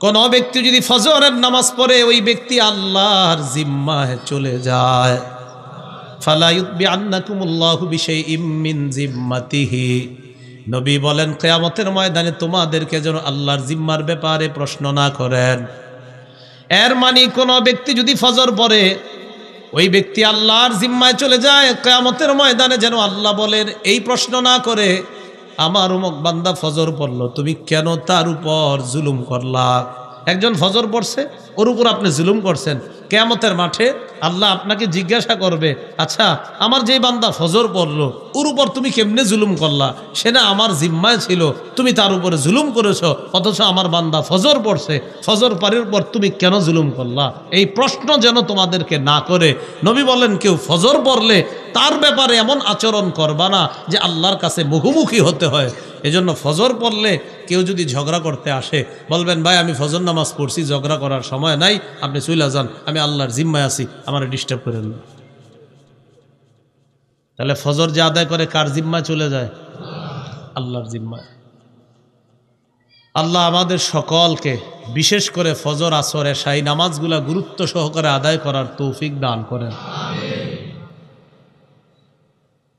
কোন ব্যক্তি যদি ফজরের নামাজ পড়ে ওই ব্যক্তি আল্লাহর জিম্মায় চলে যায়, ফালা ইউতবিআন্নাকুমুল্লাহু বিশাইইম মিন জিম্মাতিহি, নবী বলেন কিয়ামতের ময়দানে তোমাদেরকে যেন আল্লাহর জিম্মার ব্যাপারে প্রশ্ন না করেন। এর মানে কোন ব্যক্তি যদি ফজর পড়ে ওই ব্যক্তি আল্লাহর জিম্মায় চলে যায়, কিয়ামতের ময়দানে যেন আল্লাহ বলেন এই প্রশ্ন না করে, আমার অমুক বান্দা ফজর পড়লো, তুমি কেন তার উপর জুলুম করলা? একজন ফজর পড়ছে, ওর উপর আপনি জুলুম করছেন। কিয়ামতের মাঠে আল্লাহ আপনাকে জিজ্ঞাসা করবে, আচ্ছা আমার যেই বান্দা ফজর পড়লো ওর উপর তুমি কেমনে জুলুম করলা? সে না আমার জিম্মায় ছিল, তুমি তার উপরে জুলুম করেছো, অথচ আমার বান্দা ফজর পড়ছে, ফজর পারের পর তুমি কেন জুলুম করলা? এই প্রশ্ন যেন তোমাদেরকে না করে। নবী বলেন কেউ ফজর পড়লে তার ব্যাপারে এমন আচরণ করবা না যে আল্লাহর কাছে মুখোমুখি হতে হয়। এজন্য ফজর পড়লে কেউ যদি ঝগড়া করতে আসে, বলবেন ভাই আমি ফজর নামাজ পড়ছি, ঝগড়া করার সময় নাই, আপনি চইলা যান, আমি আল্লাহর জিম্মায় আছি, আমার ডিস্টার্ব করেন না। তাহলে ফজর যে আদায় করে কার জিম্মায় চলে যায়? আল্লাহর জিম্মায়। আল্লাহ আমাদের সকলকে বিশেষ করে ফজর, আসর, এশা এই নামাজগুলা গুরুত্ব সহকারে আদায় করার তৌফিক দান করেন।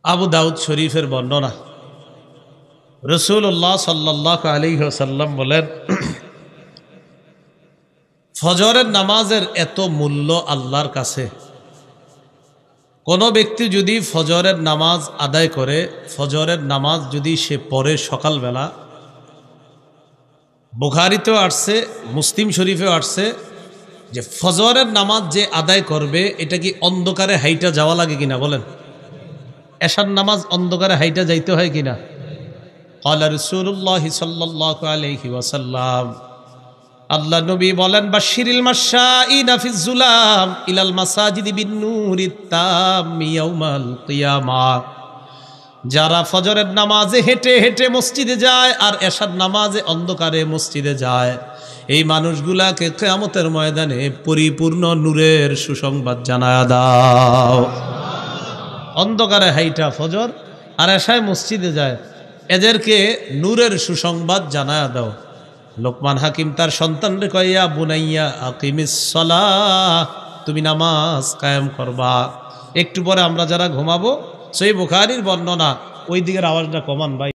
আবু দাউদ শরীফের বর্ণনা, রাসূলুল্লাহ সাল্লাল্লাহু আলাইহি ওয়াসাল্লাম বলেন, ফজরের নামাজের এত মূল্য আল্লাহর কাছে, কোন ব্যক্তি যদি ফজরের নামাজ আদায় করে, ফজরের নামাজ যদি সে পড়ে সকালবেলা, বুখারীতেও আসছে, মুসলিম শরীফেও আসছে যে ফজরের নামাজ যে আদায় করবে এটা কি অন্ধকারে হাইটা যাওয়া লাগে কিনা বলেন? এশার নামাজ অন্ধকারে হাইটা যাইতে হয় কিনা? ক্বালা রাসূলুল্লাহ সাল্লাল্লাহু আলাইহি ওয়াসাল্লাম, আল্লাহ নবী বলেন, বাশশিরিল মাশাঈনা ফিজ যুলাম ইলাল মাসাজিদি বিন নূরিত তাম্মি ইয়াউমাল কিয়ামাহ, যারা ফজরের নামাজে হেঁটে হেঁটে মসজিদে যায় আর এশার নামাজে অন্ধকারে মসজিদে যায়, এই মানুষগুলাকে কিয়ামতের ময়দানে পরিপূর্ণ নূরের সুসংবাদ জানায়া দাও। অন্ধকারে হাইটা ফজর আর এশায় মসজিদে যায়, এদেরকে নূরের সুসংবাদ জানায়া দাও। লোকমান হাকিম তার সন্তানরে কয়, ইয়া বুনাইয়া আকিমিস সালাহ, তুমি নামাজ কায়েম করবা। একটু পরে আমরা যারা ঘুমাবো, সহিহ বুখারীর বর্ণনা, ওই দিকের আওয়াজটা কমান ভাই।